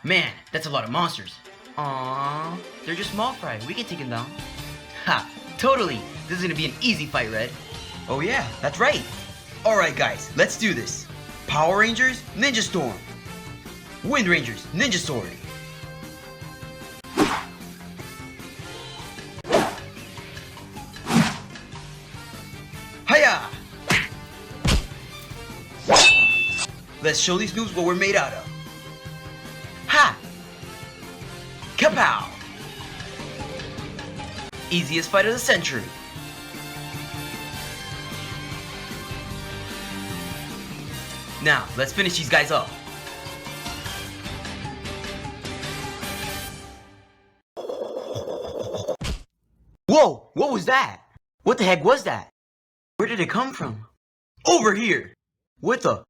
Man, that's a lot of monsters. Aww, they're just small fry. We can take them down. Ha, totally. This is gonna be an easy fight, Red. Oh yeah, that's right. Alright guys, let's do this. Power Rangers, Ninja Storm. Wind Rangers, Ninja Sword. Hiya! Let's show these noobs what we're made out of. Ha! Kapow! Easiest fight of the century. Now, let's finish these guys up. Whoa! What was that? What the heck was that? Where did it come from? Over here! What the?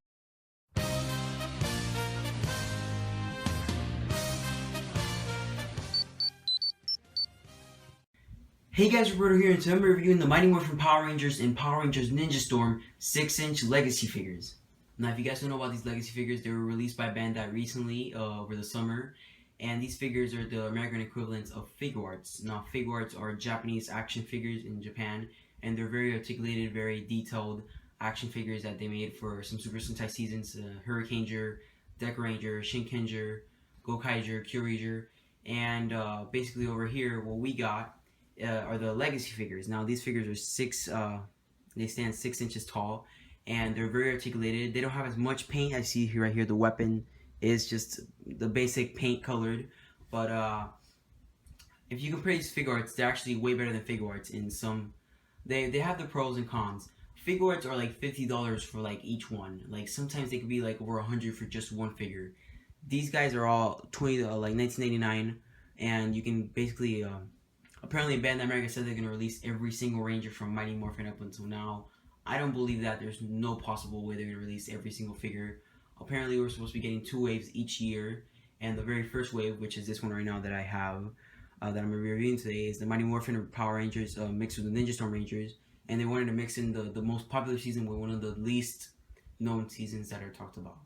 Hey guys, Roberto here, and today I'm reviewing the Mighty Morphin Power Rangers and Power Rangers Ninja Storm 6-inch Legacy figures. Now, if you guys don't know about these Legacy figures, they were released by Bandai recently, over the summer, and these figures are the American equivalents of Figuarts. Now, Figuarts are Japanese action figures in Japan, and they're very articulated, very detailed action figures that they made for some Super Sentai seasons, Hurricaneger, Deca Ranger, Shinkenger, Gokaiger, Kyurager, and basically over here, what we got are the Legacy figures. Now these figures are they stand 6 inches tall, and they're very articulated. They don't have as much paint. I see here, right here, the weapon is just the basic paint colored, but if you compare these Figuarts, they're actually way better than Figuarts in some. They have the pros and cons. Figuarts are like $50 for like each one. Like sometimes they could be like over $100 for just one figure. These guys are all like $19.99, and you can basically apparently, Bandai America said they're going to release every single Ranger from Mighty Morphin up until now. I don't believe that. There's no possible way they're going to release every single figure. Apparently, we're supposed to be getting 2 waves each year. And the very first wave, which is this one right now that I have, that I'm reviewing today, is the Mighty Morphin Power Rangers mixed with the Ninja Storm Rangers. And they wanted to mix in the most popular season with one of the least known seasons that are talked about.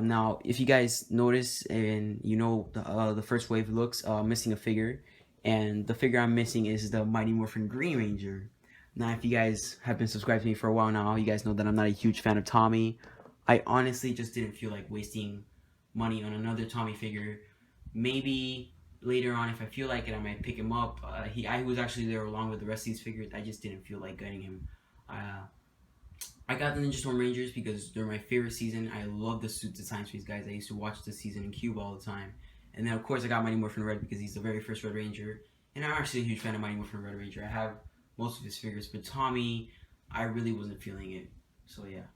Now, if you guys notice, and you know the first wave looks missing a figure. And the figure I'm missing is the Mighty Morphin Green Ranger. Now, if you guys have been subscribed to me for a while now, you guys know that I'm not a huge fan of Tommy. I honestly just didn't feel like wasting money on another Tommy figure. Maybe later on, if I feel like it, I might pick him up. I was actually there along with the rest of these figures. I just didn't feel like getting him. I got the Ninja Storm Rangers because they're my favorite season. I love the suit designs for these guys. I used to watch the season in Cuba all the time. And then, of course, I got Mighty Morphin Red because he's the very first Red Ranger. And I'm actually a huge fan of Mighty Morphin Red Ranger. I have most of his figures. But Tommy, I really wasn't feeling it. So, yeah.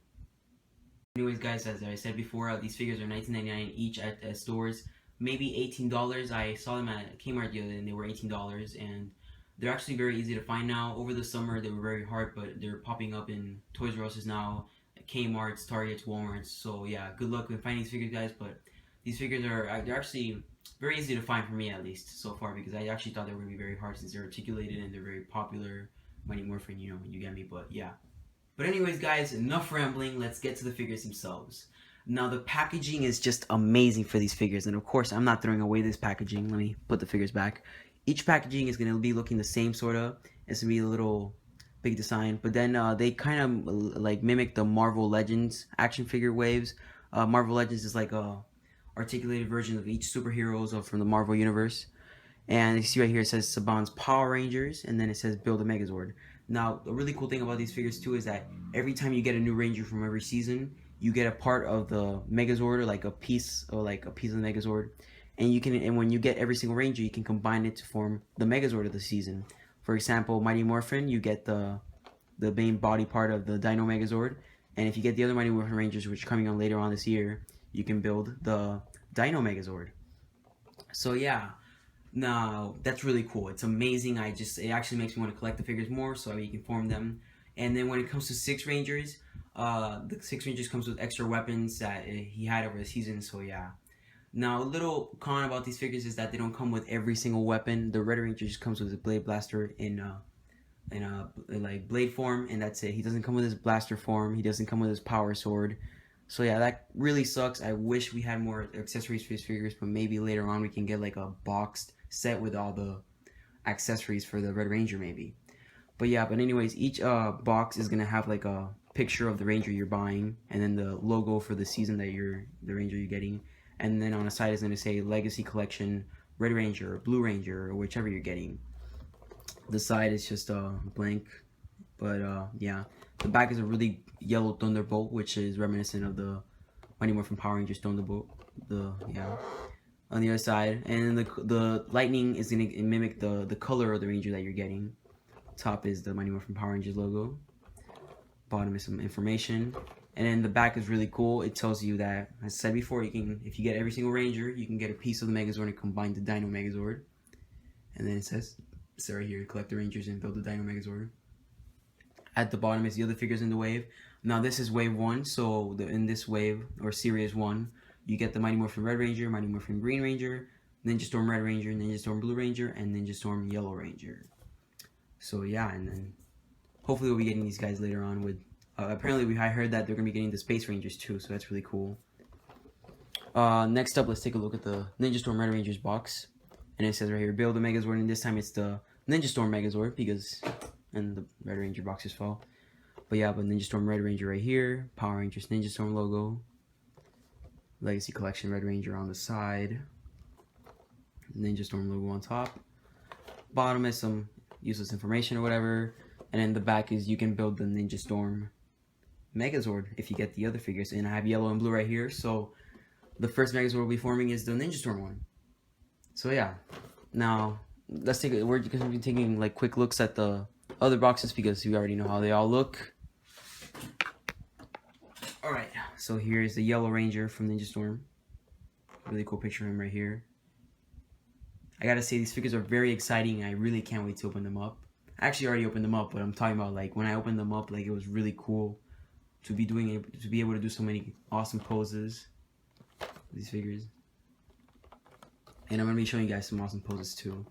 Anyways, guys, as I said before, these figures are $19.99 each at stores. Maybe $18. I saw them at Kmart the other day, and they were $18. And they're actually very easy to find now. Over the summer, they were very hard, but they're popping up in ToysRus now, Kmart's, Target's, Walmart's. So, yeah, good luck with finding these figures, guys. But these figures they're actually very easy to find for me, at least so far, because I actually thought they were going to be very hard since they're articulated and they're very popular. Mighty Morphin, you know, you get me, but yeah. But anyways, guys, enough rambling. Let's get to the figures themselves. Now, the packaging is just amazing for these figures, and of course, I'm not throwing away this packaging. Let me put the figures back. Each packaging is going to be looking the same, sort of. It's going to be a little big design, but then they kind of like mimic the Marvel Legends action figure waves. Marvel Legends is like a articulated version of each superheroes from the Marvel universe. And you see right here it says Saban's Power Rangers, and then it says Build a Megazord. Now, the really cool thing about these figures too is that every time you get a new Ranger from every season, you get a part of the Megazord, or like a piece of the Megazord. And when you get every single Ranger, you can combine it to form the Megazord of the season. For example, Mighty Morphin, you get the main body part of the Dino Megazord. And if you get the other Mighty Morphin Rangers, which are coming on later on this year, you can build the Dino Megazord. So yeah, now that's really cool. It's amazing. It actually makes me want to collect the figures more, so you can form them. And then when it comes to 6 Rangers, the 6 Rangers comes with extra weapons that he had over the season. So yeah. Now, a little con about these figures is that they don't come with every single weapon. The Red Ranger just comes with a Blade Blaster in like blade form, and that's it. He doesn't come with his blaster form. He doesn't come with his power sword. So yeah, that really sucks. I wish we had more accessories for these figures, but maybe later on we can get like a boxed set with all the accessories for the Red Ranger maybe. But yeah, but anyways, each box is gonna have like a picture of the Ranger you're buying, and then the logo for the season that the Ranger you're getting, and then on the side is gonna say Legacy Collection, Red Ranger, or Blue Ranger, or whichever you're getting. The side is just blank, but yeah, the back is a really yellow Thunderbolt, which is reminiscent of the Mighty Morphin Power Rangers Thunderbolt. On the other side, and the lightning is gonna mimic the color of the Ranger that you're getting. Top is the Mighty Morphin Power Rangers logo. Bottom is some information, and then the back is really cool. It tells you that, as I said before, you can, if you get every single Ranger, you can get a piece of the Megazord and combine the Dino Megazord. And then it says, right here, collect the Rangers and build the Dino Megazord. At the bottom is the other figures in the wave. Now this is wave 1, so in this wave, or series 1, you get the Mighty Morphin Red Ranger, Mighty Morphin Green Ranger, Ninja Storm Red Ranger, Ninja Storm Blue Ranger, and Ninja Storm Yellow Ranger. So yeah, and then hopefully we'll be getting these guys later on with, apparently I heard that they're going to be getting the Space Rangers too, so that's really cool. Next up, let's take a look at the Ninja Storm Red Rangers box. And it says right here, build a Megazord, and this time it's the Ninja Storm Megazord, because, and the Red Ranger boxes fell. But yeah, but Ninja Storm Red Ranger right here, Power Rangers Ninja Storm logo, Legacy Collection Red Ranger on the side, Ninja Storm logo on top. Bottom is some useless information or whatever, and then the back is you can build the Ninja Storm Megazord if you get the other figures. And I have yellow and blue right here, so the first Megazord we'll be forming is the Ninja Storm one. So yeah, now let's take we're going to be taking like quick looks at the other boxes because we already know how they all look. Alright, so here's the Yellow Ranger from Ninja Storm. Really cool picture of him right here. I gotta say, these figures are very exciting, and I really can't wait to open them up. I actually already opened them up, but I'm talking about like when I opened them up, like it was really cool to be able to do so many awesome poses with these figures. And I'm gonna be showing you guys some awesome poses too.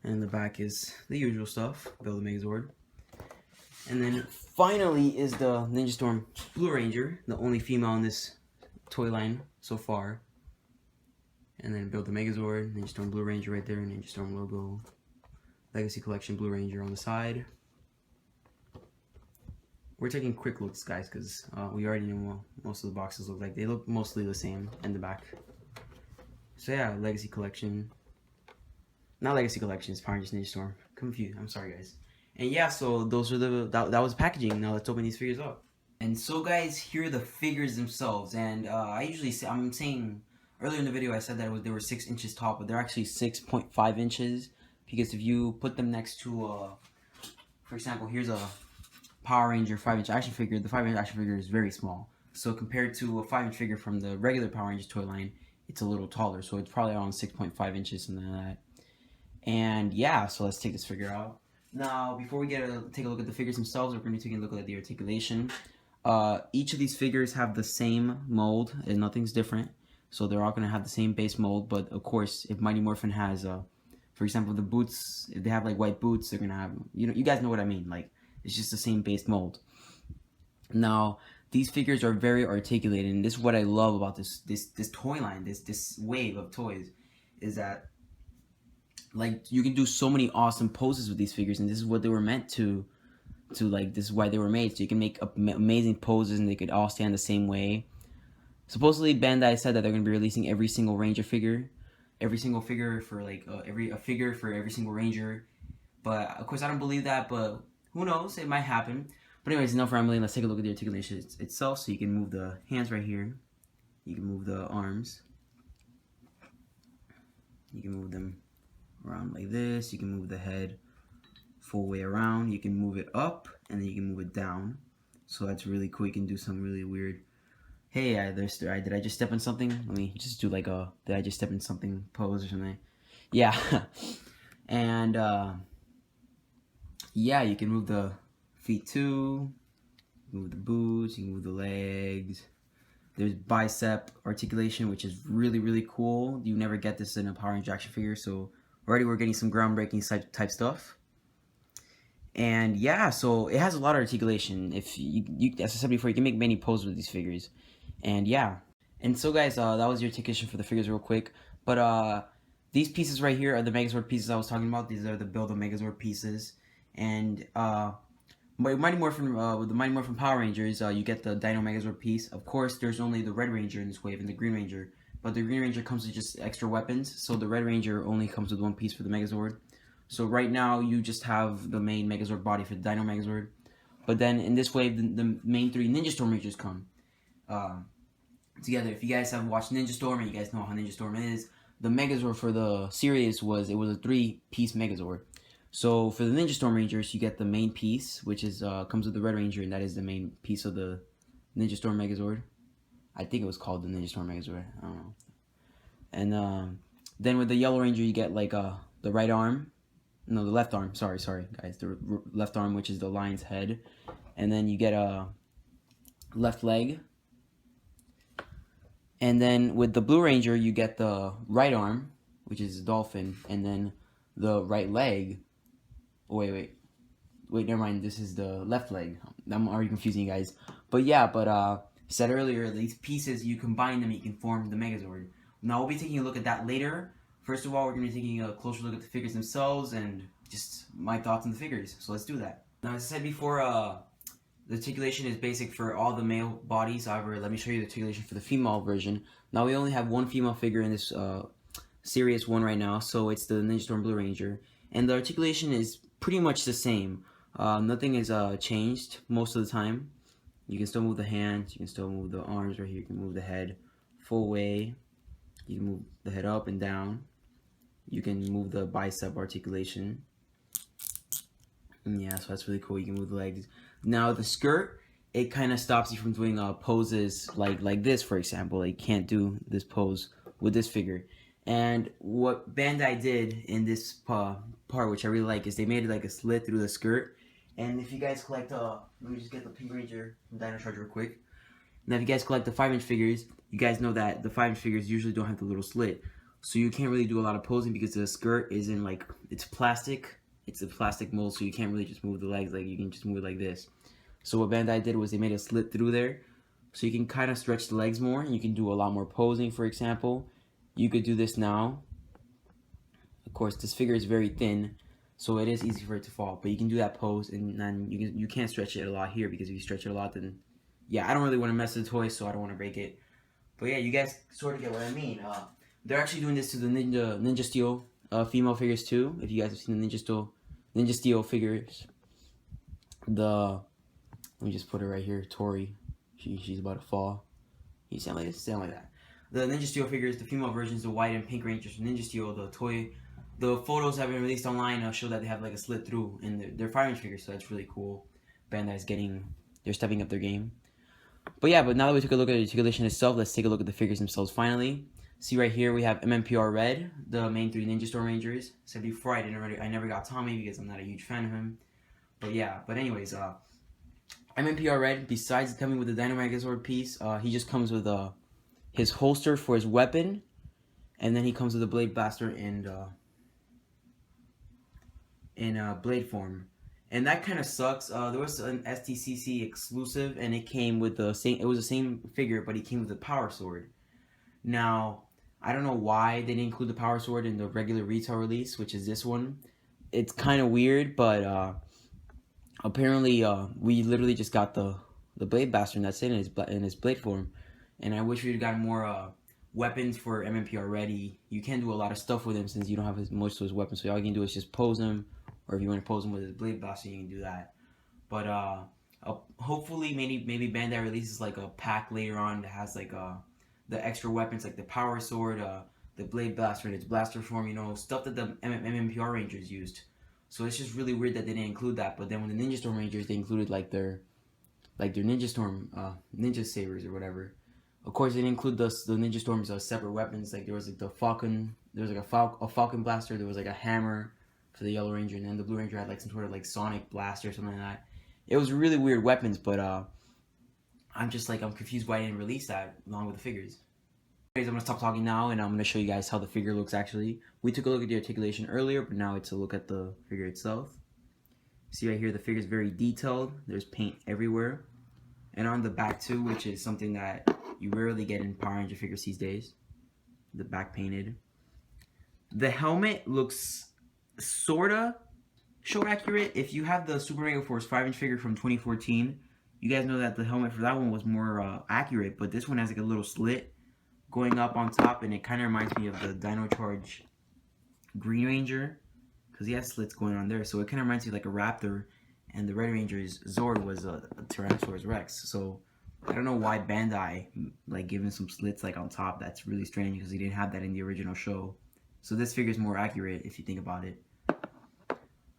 And in the back is the usual stuff, build a Megazord. And then finally is the Ninja Storm Blue Ranger, the only female in this toy line so far. And then build the Megazord, Ninja Storm Blue Ranger right there, Ninja Storm logo, Legacy Collection Blue Ranger on the side. We're taking quick looks, guys, because we already know what most of the boxes look like. They look mostly the same in the back. So yeah, Legacy Collection. Not Legacy Collection, it's Power Rangers Ninja Storm. Confused, I'm sorry, guys. And yeah, so those are that was packaging. Now let's open these figures up. And so guys, here are the figures themselves. And I usually say, I'm saying, earlier in the video I said that they were 6 inches tall, but they're actually 6.5 inches. Because if you put them next to, for example, here's a Power Ranger 5-inch action figure. The 5-inch action figure is very small. So compared to a 5-inch figure from the regular Power Rangers toy line, it's a little taller. So it's probably around 6.5 inches, something like that. And yeah, so let's take this figure out. Now, before we take a look at the figures themselves, we're going to be taking a look at the articulation. Each of these figures have the same mold, and nothing's different. So they're all going to have the same base mold. But of course, if Mighty Morphin has, for example, the boots, if they have like white boots, they're going to have, you guys know what I mean. Like, it's just the same base mold. Now, these figures are very articulated, and this is what I love about this toy line, this wave of toys, is that like you can do so many awesome poses with these figures, and this is what they were meant to like, this is why they were made. So you can make amazing poses, and they could all stand the same way. Supposedly Bandai said that they're going to be releasing every single Ranger figure, every single figure for like a figure for every single Ranger. But of course I don't believe that, but who knows, it might happen. But anyways, enough rambling. Let's take a look at the articulation itself. So you can move the hands right here, you can move the arms, you can move them around like this, you can move the head full way around, you can move it up, and then you can move it down. So that's really cool. You can do some really weird, hey, did I just step in something? Let me just do like a, did I just step in something pose or something? Yeah. And yeah, you can move the feet too, move the boots, you can move the legs. There's bicep articulation, which is really, really cool. You never get this in a Power Ranger action figure, so already we're getting some groundbreaking type stuff. And yeah, so it has a lot of articulation. If you as I said before, you can make many poses with these figures. And yeah. And so guys, that was your articulation for the figures real quick. But these pieces right here are the Megazord pieces I was talking about. These are the Build a Megazord pieces. And Mighty Morphin, with the Mighty Morphin Power Rangers, you get the Dino Megazord piece. Of course, there's only the Red Ranger in this wave and the Green Ranger. But the Green Ranger comes with just extra weapons, so the Red Ranger only comes with one piece for the Megazord. So right now, you just have the main Megazord body for the Dino Megazord. But then in this wave, the main 3 Ninja Storm Rangers come together. If you guys have watched Ninja Storm and you guys know how Ninja Storm is, the Megazord for the series was a 3-piece Megazord. So for the Ninja Storm Rangers, you get the main piece, which is comes with the Red Ranger, and that is the main piece of the Ninja Storm Megazord. I think it was called the Ninja Storm Megazord. I don't know. And then with the Yellow Ranger, you get like the right arm. No, the left arm. Sorry, guys. The left arm, which is the lion's head. And then you get a left leg. And then with the Blue Ranger, you get the right arm, which is a dolphin. And then the right leg. Oh, wait, never mind. This is the left leg. I'm already confusing you guys. But yeah, said earlier, these pieces, you combine them, you can form the Megazord. Now, we'll be taking a look at that later. First of all, we're going to be taking a closer look at the figures themselves and just my thoughts on the figures. So let's do that. Now, as I said before, the articulation is basic for all the male bodies. However, let me show you the articulation for the female version. Now, we only have one female figure in this Series 1 right now, so it's the Ninja Storm Blue Ranger. And the articulation is pretty much the same. Nothing is changed most of the time. You can still move the hands, you can still move the arms right here, you can move the head full way, you can move the head up and down, you can move the bicep articulation. And yeah, so that's really cool. You can move the legs. Now the skirt, it kind of stops you from doing poses like this, for example. Like, you can't do this pose with this figure. And what Bandai did in this part, which I really like, is they made it like a slit through the skirt. And if you guys collect, let me just get the Pink Ranger from Dino Charge real quick. Now, if you guys collect the 5-inch figures, you guys know that the 5-inch figures usually don't have the little slit. So you can't really do a lot of posing because the skirt is in, like, it's plastic. It's a plastic mold, so you can't really just move the legs. Like, you can just move it like this. So what Bandai did was they made a slit through there. So you can kind of stretch the legs more. And you can do a lot more posing, for example. You could do this now. Of course, this figure is very thin, so it is easy for it to fall. But you can do that pose, and then you can't stretch it a lot here, because if you stretch it a lot, then yeah, I don't really want to mess with the toy, so I don't want to break it. But yeah, you guys sort of get what I mean. They're actually doing this to the Ninja Steel female figures too. If you guys have seen the Ninja Steel figures, let me just put it right here. Tori, she's about to fall. You sound like this, sound like that. The Ninja Steel figures, the female versions, the white and pink Rangers from Ninja Steel, the photos have been released online show that they have like a slit through, and they're 5-inch figures, so that's really cool. Bandai's they're stepping up their game. But yeah, now that we took a look at the articulation itself, let's take a look at the figures themselves finally. See right here, we have MMPR Red, the main 3 Ninja Storm Rangers. Said before, I never got Tommy because I'm not a huge fan of him. But yeah, anyways, MMPR Red, besides coming with the Dino Megazord piece, he just comes with his holster for his weapon, and then he comes with a blade blaster in blade form. And that kind of sucks. There was an STCC exclusive, and it came with the same. It was the same figure, but he came with the power sword. Now, I don't know why they didn't include the power sword in the regular retail release, which is this one. It's kind of weird, but apparently, we literally just got the blade blaster, and that's it in his blade form. And I wish we'd have gotten more weapons for MMPR ready. You can't do a lot of stuff with him since you don't have most of his weapons. So all you can do is just pose him. Or if you want to pose him with his blade blaster, you can do that. But hopefully, maybe Bandai releases like a pack later on that has like the extra weapons, like the power sword, the blade blaster in its blaster form. You know, stuff that the MMPR Rangers used. So it's just really weird that they didn't include that. But then when the Ninja Storm Rangers, they included like their Ninja Storm Ninja Sabers or whatever. Of course, they didn't include the Ninja Storm's separate weapons. Like there was like the Falcon, there was like a Falcon blaster. There was like a hammer for the Yellow Ranger, and then the Blue Ranger had like some sort of like Sonic blaster or something like that. It was really weird weapons, but I'm confused why I didn't release that along with the figures. Anyways, I'm gonna stop talking now, and I'm gonna show you guys how the figure looks actually. We took a look at the articulation earlier, but now it's a look at the figure itself. See right here, the figure is very detailed. There's paint everywhere, and on the back too, which is something that you rarely get in Power Ranger figures these days. The back painted. The helmet looks sorta show accurate. If you have the Super Mega Force 5-inch figure from 2014, you guys know that the helmet for that one was more accurate, but this one has like a little slit going up on top, and it kind of reminds me of the Dino Charge Green Ranger, because he has slits going on there, so it kind of reminds me of like a Raptor, and the Red Ranger's Zord was a Tyrannosaurus Rex. So I don't know why Bandai like giving some slits like on top. That's really strange because he didn't have that in the original show. So this figure is more accurate if you think about it.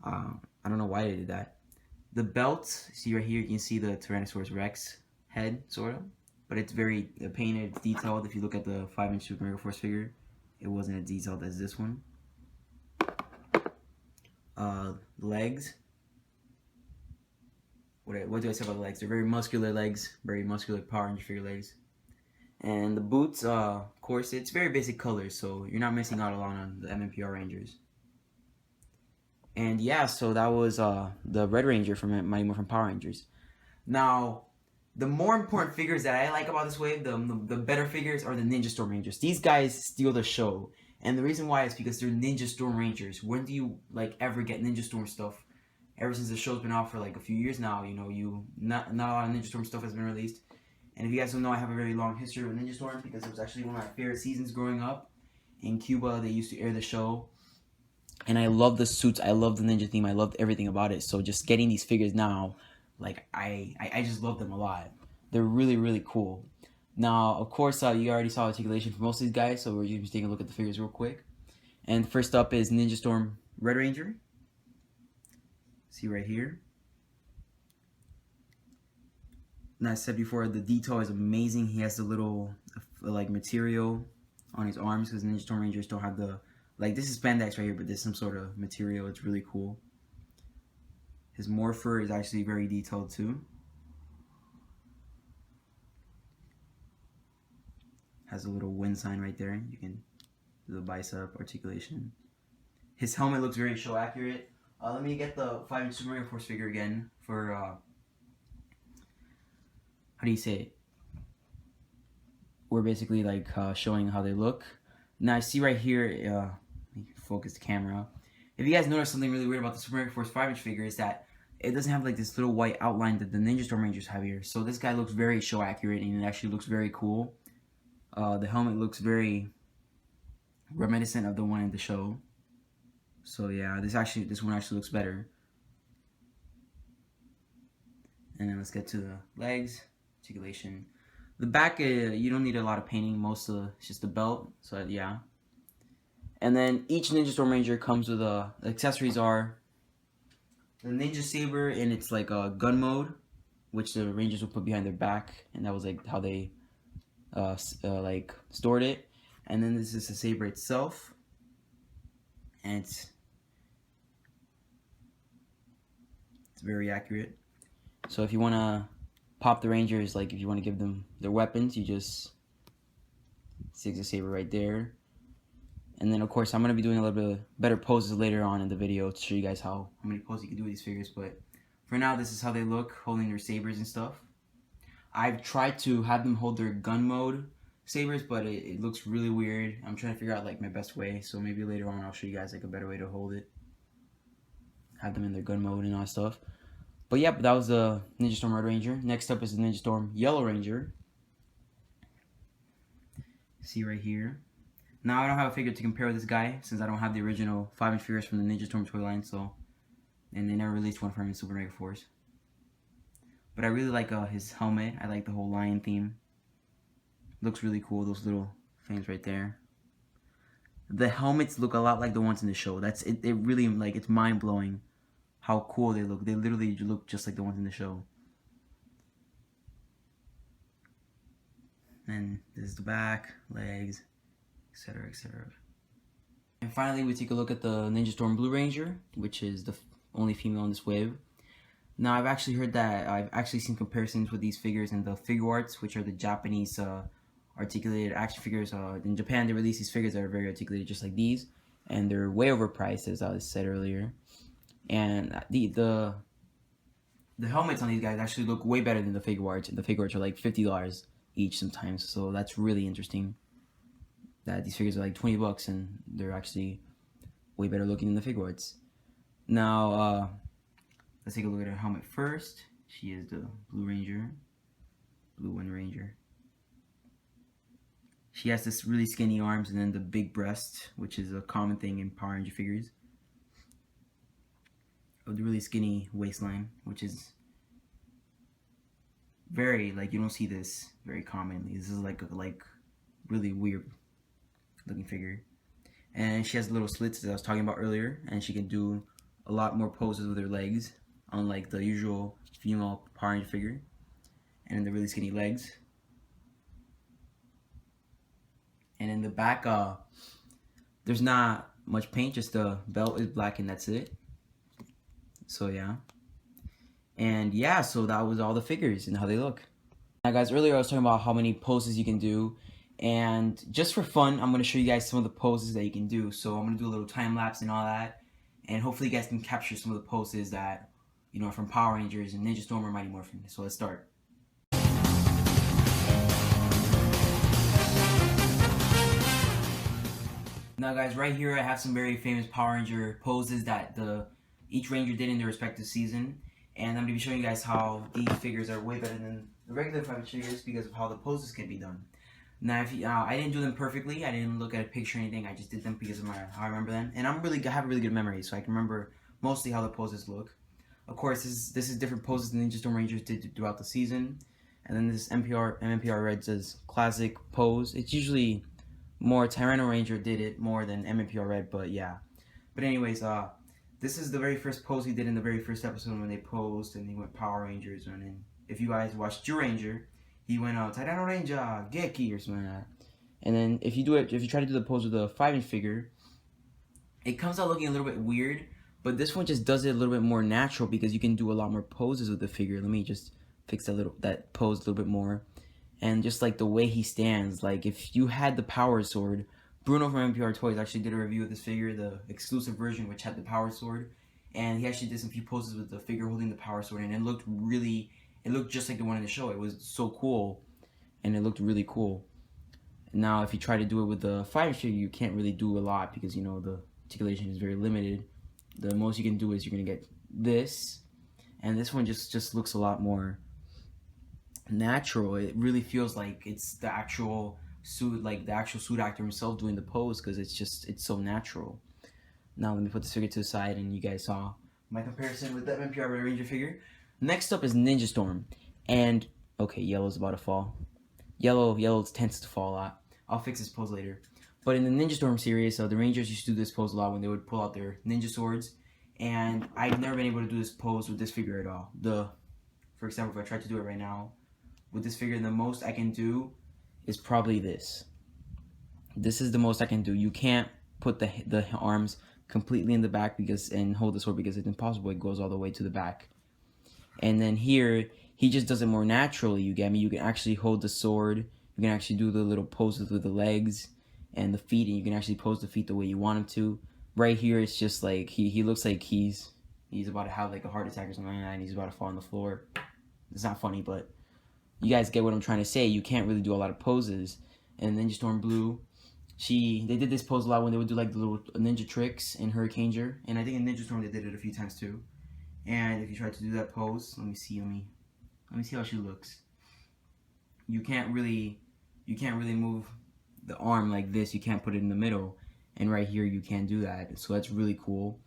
I don't know why they did that. The belt, see right here, you can see the Tyrannosaurus Rex head, sort of. But it's very painted, it's detailed. If you look at the 5-inch Super Mega Force figure, it wasn't as detailed as this one. Legs. What do I say about the legs? They're very muscular legs, very muscular Power Ranger figure legs. And the boots, of course, it's very basic colors, so you're not missing out a lot on the MMPR Rangers. And yeah, so that was the Red Ranger from Mighty Morphin Power Rangers. Now, the more important figures that I like about this wave, the better figures, are the Ninja Storm Rangers. These guys steal the show. And the reason why is because they're Ninja Storm Rangers. When do you like ever get Ninja Storm stuff? Ever since the show's been out for like a few years now, you know, not a lot of Ninja Storm stuff has been released. And if you guys don't know, I have a very long history with Ninja Storm because it was actually one of my favorite seasons growing up. In Cuba, they used to air the show. And I love the suits, I love the ninja theme, I loved everything about it. So just getting these figures now, like I just love them a lot. They're really, really cool. Now, of course, you already saw articulation for most of these guys, so we're just taking a look at the figures real quick. And first up is Ninja Storm Red Ranger. See right here. And I said before, the detail is amazing. He has the little like material on his arms because Ninja Storm Rangers don't have the, like, this is spandex right here, but there's some sort of material. It's really cool. His morpher is actually very detailed too. Has a little wind sign right there. You can do the bicep articulation. His helmet looks very show accurate. Let me get the 5-inch Super Mega Force figure again for how do you say it? We're basically like showing how they look. Now I see right here, let me focus the camera. If you guys notice something really weird about the Super Mega Force 5-inch figure is that it doesn't have like this little white outline that the Ninja Storm Rangers have here. So this guy looks very show accurate and it actually looks very cool. The helmet looks very reminiscent of the one in the show. So yeah, this one actually looks better. And then let's get to the legs, articulation. The back, you don't need a lot of painting. Most of it's just the belt. So yeah. And then each Ninja Storm Ranger comes with the accessories are the Ninja Saber, and it's like a gun mode, which the Rangers would put behind their back, and that was like how they like stored it. And then this is the saber itself, and it's very accurate. So if you want to pop the Rangers, like if you want to give them their weapons, you just stick the saber right there. And then of course I'm going to be doing a little bit better poses later on in the video to show you guys how many poses you can do with these figures. But for now, this is how they look holding their sabers and stuff. I've tried to have them hold their gun mode sabers, but it looks really weird. I'm trying to figure out like my best way, so maybe later on I'll show you guys like a better way to hold it. Have them in their gun mode and all that stuff. But yeah, that was the Ninja Storm Red Ranger. Next up is the Ninja Storm Yellow Ranger. See right here. Now I don't have a figure to compare with this guy since I don't have the original 5-inch figures from the Ninja Storm toy line, so, and they never released one from him in Super Mega Force. But I really like his helmet. I like the whole lion theme. Looks really cool, those little things right there. The helmets look a lot like the ones in the show. That's it. It really, like, it's mind-blowing how cool they look. They literally look just like the ones in the show. And this is the back, legs, etc., etc. And finally, we take a look at the Ninja Storm Blue Ranger, which is the only female in this wave. Now, I've actually heard that, I've actually seen comparisons with these figures in the Figure Arts, which are the Japanese articulated action figures. In Japan, they release these figures that are very articulated, just like these, and they're way overpriced, as I said earlier. And the helmets on these guys actually look way better than the Figure Arts. The Figure Arts are like $50. each sometimes. So that's really interesting. That these figures are like $20 and they're actually way better looking than the Figuarts. Now, let's take a look at her helmet first. She is the Blue Ranger, Blue Wind Ranger. She has this really skinny arms and then the big breast, which is a common thing in Power Ranger figures. With the really skinny waistline, which is very, like, you don't see this very commonly. This is like really weird looking figure. And she has little slits, as I was talking about earlier, and she can do a lot more poses with her legs, unlike the usual female Power Ranger figure. And then the really skinny legs. And in the back, there's not much paint, just the belt is black and that's it. So yeah. And yeah, so that was all the figures and how they look. Now guys, earlier I was talking about how many poses you can do. And just for fun, I'm going to show you guys some of the poses that you can do. So I'm going to do a little time lapse and all that. And hopefully you guys can capture some of the poses that, you know, are from Power Rangers and Ninja Storm or Mighty Morphin. So let's start. Now guys, right here I have some very famous Power Ranger poses that each Ranger did in their respective season. And I'm going to be showing you guys how these figures are way better than the regular 5-inch figures because of how the poses can be done. Now, if I didn't do them perfectly, I didn't look at a picture or anything, I just did them because of how I remember them. And I have a really good memory, so I can remember mostly how the poses look. Of course, this is different poses than Ninja Storm Rangers did throughout the season. And then this MMPR Red says classic pose. It's usually more Tyranno Ranger did it more than MMPR Red, but yeah. But anyways, this is the very first pose he did in the very first episode when they posed and he went Power Rangers. And then if you guys watched Ranger, he went Tyranno Ranger, Geki or something like that. And then if you try to do the pose with a 5-inch figure, it comes out looking a little bit weird. But this one just does it a little bit more natural because you can do a lot more poses with the figure. Let me just fix that pose a little bit more. And just like the way he stands, like if you had the Power Sword, Bruno from MMPR Toys actually did a review of this figure, the exclusive version which had the Power Sword. And he actually did some few poses with the figure holding the Power Sword, and it looked just like the one in the show. It was so cool, and it looked really cool. Now, if you try to do it with the 5-inch figure, you can't really do a lot because, you know, the articulation is very limited. The most you can do is you're going to get this, and this one just looks a lot more natural. It really feels like it's the actual suit, like the actual suit actor himself doing the pose because it's so natural. Now, let me put this figure to the side, and you guys saw my comparison with the MMPR Ranger figure. Next up is Ninja Storm, and okay, yellow's about to fall. Yellow tends to fall a lot. I'll fix this pose later. But in the Ninja Storm series, the Rangers used to do this pose a lot when they would pull out their ninja swords, and I've never been able to do this pose with this figure at all. For example, if I tried to do it right now with this figure, the most I can do is probably this. This is the most I can do. You can't put the arms completely in the back and hold the sword because it's impossible. It goes all the way to the back. And then here, he just does it more naturally, you get me? You can actually hold the sword, you can actually do the little poses with the legs and the feet, and you can actually pose the feet the way you want him to. Right here, it's just like, he looks like he's about to have like a heart attack or something like that, and he's about to fall on the floor. It's not funny, but you guys get what I'm trying to say. You can't really do a lot of poses. And Ninja Storm Blue, they did this pose a lot when they would do like the little ninja tricks in Hurricaneger, and I think in Ninja Storm they did it a few times too. And if you try to do that pose, let me see how she looks. You can't really move the arm like this. You can't put it in the middle. And right here, you can't do that. So that's really cool.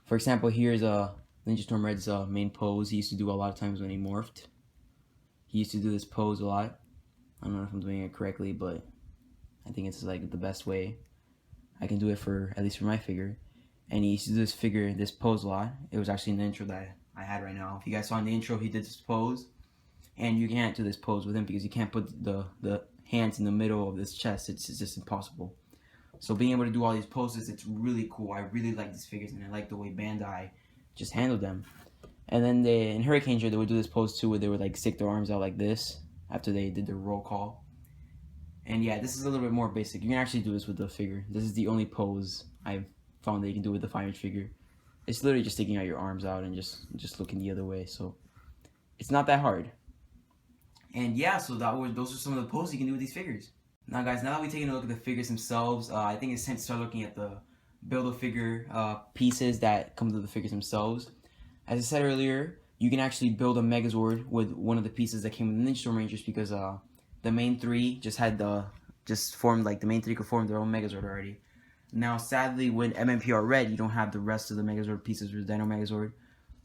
For example, here's Ninja Storm Red's main pose. He used to do a lot of times when he morphed. He used to do this pose a lot. I don't know if I'm doing it correctly, but I think it's like the best way I can do it at least for my figure. And he used to do this pose a lot. It was actually in the intro that I had right now. If you guys saw in the intro, he did this pose. And you can't do this pose with him because you can't put the hands in the middle of his chest. It's just impossible. So being able to do all these poses, it's really cool. I really like these figures, and I like the way Bandai just handled them. And then in Hurricaneger, they would do this pose too, where they would like stick their arms out like this after they did their roll call. And yeah, this is a little bit more basic. You can actually do this with the figure. This is the only pose I've found that you can do with the 5-inch figure. It's literally just sticking out your arms out and just looking the other way. So it's not that hard. And yeah, so those are some of the poses you can do with these figures. Now guys, now that we've taken a look at the figures themselves, I think it's time to start looking at the Build-A-Figure pieces that come with the figures themselves. As I said earlier, you can actually build a Megazord with one of the pieces that came with the Ninja Storm Rangers, because the main three just formed, like the main three could form their own Megazord already. Now sadly, with MMPR Red, you don't have the rest of the Megazord pieces with Dino Megazord.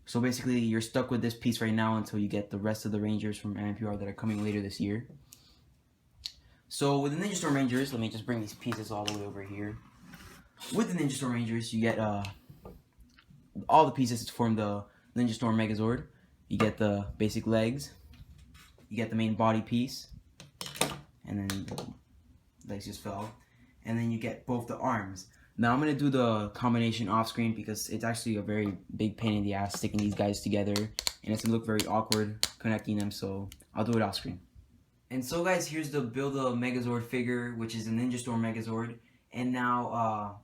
So basically, you're stuck with this piece right now until you get the rest of the Rangers from MMPR that are coming later this year. So with the Ninja Storm Rangers, let me just bring these pieces all the way over here. With the Ninja Storm Rangers, you get all the pieces to form the Ninja Storm Megazord. You get the basic legs, you get the main body piece, and then the legs just fell, and then you get both the arms. Now I'm going to do the combination off screen because it's actually a very big pain in the ass sticking these guys together, and it's going to look very awkward connecting them, so I'll do it off screen. And so guys, here's the Build a Megazord figure, which is a Ninja Storm Megazord. And now,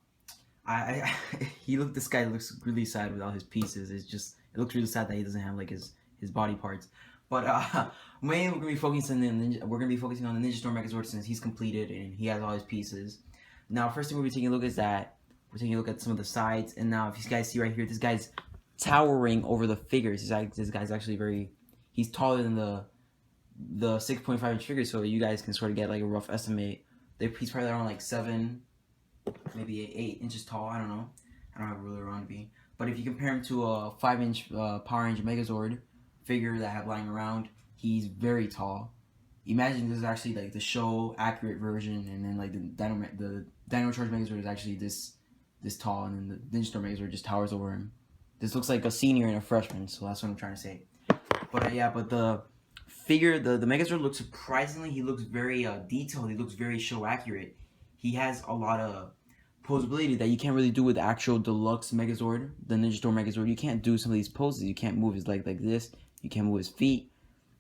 this guy looks really sad without his pieces. It looks really sad that he doesn't have like his body parts. But mainly we're gonna be focusing on the Ninja Storm Megazord since he's completed and he has all his pieces. Now, first thing we're taking a look is that we're taking a look at some of the sides. And now, if you guys see right here, this guy's towering over the figures. This guy's actually he's taller than the 6.5 inch figure, so you guys can sort of get like a rough estimate. He's probably around like 7, maybe 8 inches tall. I don't know. I don't have a ruler around me. But if you compare him to a 5-inch Power Ranger Megazord figure that I have lying around, he's very tall. Imagine this is actually like the show accurate version, and then like the Dino Charge Megazord is actually this tall, and then the Ninja Storm Megazord just towers over him. This looks like a senior and a freshman, so that's what I'm trying to say. But yeah, but the figure, the Megazord looks surprisingly, he looks very detailed, he looks very show accurate. He has a lot of posability that you can't really do with the actual deluxe Megazord, the Ninja Storm Megazord. You can't do some of these poses. You can't move his leg like this, you can't move his feet,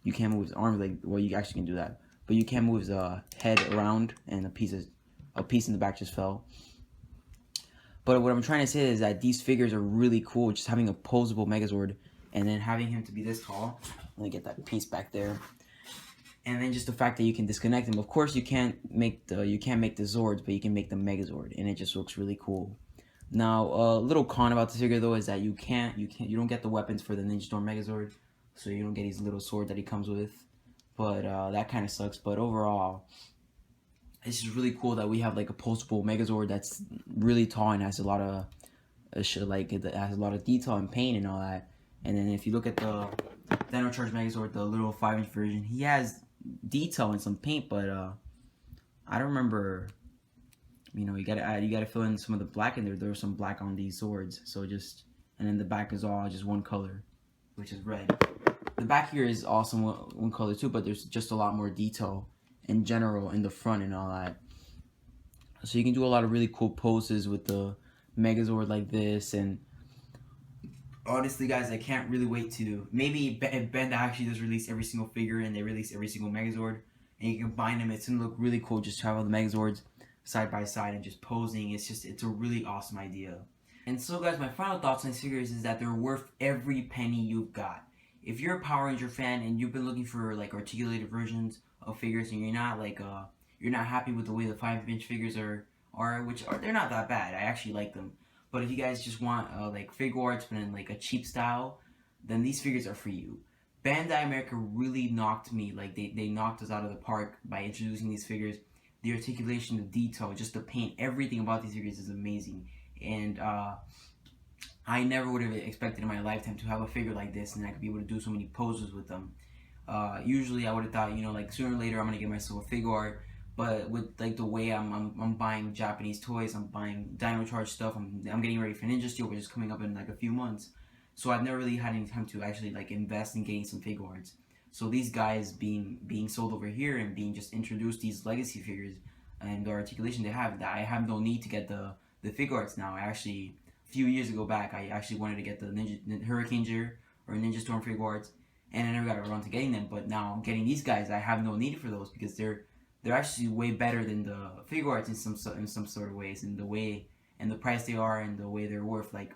you can't move his arms like, well, you actually can do that, but you can't move his head around, and a piece in the back just fell. But what I'm trying to say is that these figures are really cool, just having a posable Megazord, and then having him to be this tall. Let me get that piece back there. And then just the fact that you can disconnect them. Of course, you can't make the Zords, but you can make the Megazord, and it just looks really cool. Now, a little con about this figure though is that you don't get the weapons for the Ninja Storm Megazord, so you don't get his little sword that he comes with. But that kind of sucks. But overall, it's just really cool that we have like a postable Megazord that's really tall and has a lot of detail and paint and all that. And then if you look at the Dino Charge Megazord, the little 5-inch version, he has detail and some paint, but I don't remember. You know, you gotta fill in some of the black in there. There was some black on these Zords, so and then the back is all just one color, which is red. The back here is also one color too, but there's just a lot more detail in general in the front and all that. So you can do a lot of really cool poses with the Megazord like this. And honestly, guys, I can't really wait to maybe Bandai actually does release every single figure and they release every single Megazord, and you can combine them. It's gonna look really cool. Just to have all the Megazords side by side and just posing. It's a really awesome idea. And so, guys, my final thoughts on these figures is that they're worth every penny you've got. If you're a Power Ranger fan and you've been looking for like articulated versions of figures, and you're not happy with the way the 5-inch figures are, they're not that bad. I actually like them. But if you guys just want like figure arts but in like a cheap style, then these figures are for you. Bandai America really knocked me, like they knocked us out of the park by introducing these figures. The articulation, the detail, just the paint, everything about these figures is amazing. And I never would have expected in my lifetime to have a figure like this, and I could be able to do so many poses with them. Usually I would have thought, like sooner or later I'm gonna get myself a figure art, but with like the way I'm buying Japanese toys, I'm buying Dino Charge stuff, I'm getting ready for Ninja Steel, which is coming up in like a few months. So I've never really had any time to actually like invest in getting some figure arts. So these guys being sold over here and being just introduced, these legacy figures and the articulation they have, that I have no need to get the figure arts now. A few years ago back, I actually wanted to get the Hurricane or Ninja Storm figure arts, and I never got around to getting them. But now getting these guys, I have no need for those because they're actually way better than the figure arts in some sort of ways, in the way and the price they are and the way they're worth. Like,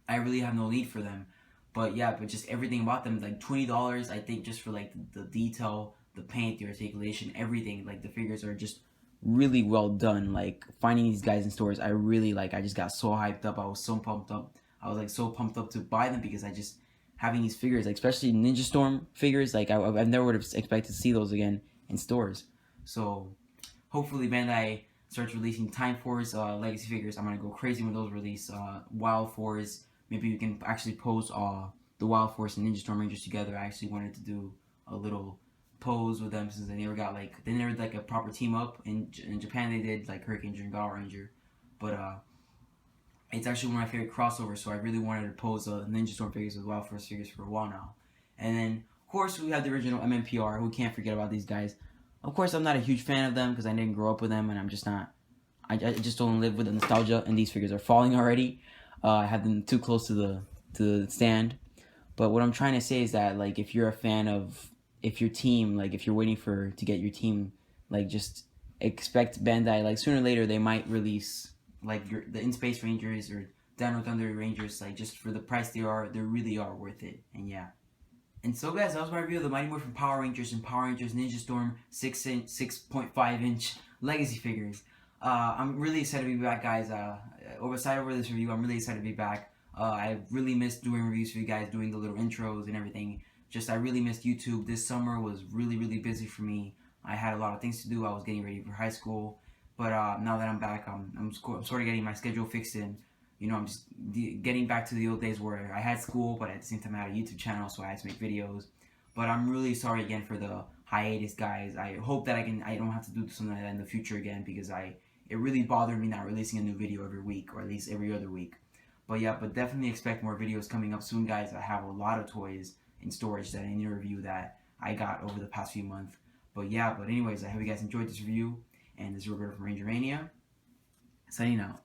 I really have no need for them. But yeah, but just everything about them, like $20, I think, just for like the detail, the paint, the articulation, everything. Like the figures are just really well done. Like finding these guys in stores, I really like. I just got so hyped up. I was so pumped up. I was like so pumped up to buy them because I just having these figures, like especially Ninja Storm figures, like I never would have expected to see those again in stores. So hopefully Bandai starts releasing Time Force legacy figures. I'm gonna go crazy when those release. Wild Force. Maybe we can actually pose the Wild Force and Ninja Storm Rangers together. I actually wanted to do a little pose with them since they never did like a proper team up. In Japan they did like Hurricane Ranger and Gala Ranger, but it's actually one of my favorite crossovers. So I really wanted to pose Ninja Storm figures with Wild Force figures for a while now. And then of course we have the original MMPR. Who can't forget about these guys? Of course I'm not a huge fan of them because I didn't grow up with them, and I'm just not. I just don't live with the nostalgia, and these figures are falling already. I have them too close to the stand. But what I'm trying to say is that, like, if you're a fan of, if your team, like, if you're waiting to get your team, like, just expect Bandai, like, sooner or later they might release, like, the In Space Rangers or Down with Thunder Rangers, like, just for the price they really are worth it. And yeah. And so guys, that was my review of the Mighty Morphin Power Rangers and Power Rangers Ninja Storm 6.5-inch legacy figures. I'm really excited to be back, guys. Over this review, I'm really excited to be back. I really missed doing reviews for you guys, doing the little intros and everything. I really missed YouTube. This summer was really, really busy for me. I had a lot of things to do. I was getting ready for high school. But now that I'm back, I'm sort of getting my schedule fixed in. You know, I'm just getting back to the old days where I had school, but at the same time I had a YouTube channel, so I had to make videos. But I'm really sorry again for the hiatus, guys. I hope that I don't have to do something like that in the future again, because it really bothered me not releasing a new video every week, or at least every other week. But yeah, but definitely expect more videos coming up soon, guys. I have a lot of toys in storage that I need to review that I got over the past few months. But yeah, but anyways, I hope you guys enjoyed this review. And this is Roberto from Ranger Mania, signing out.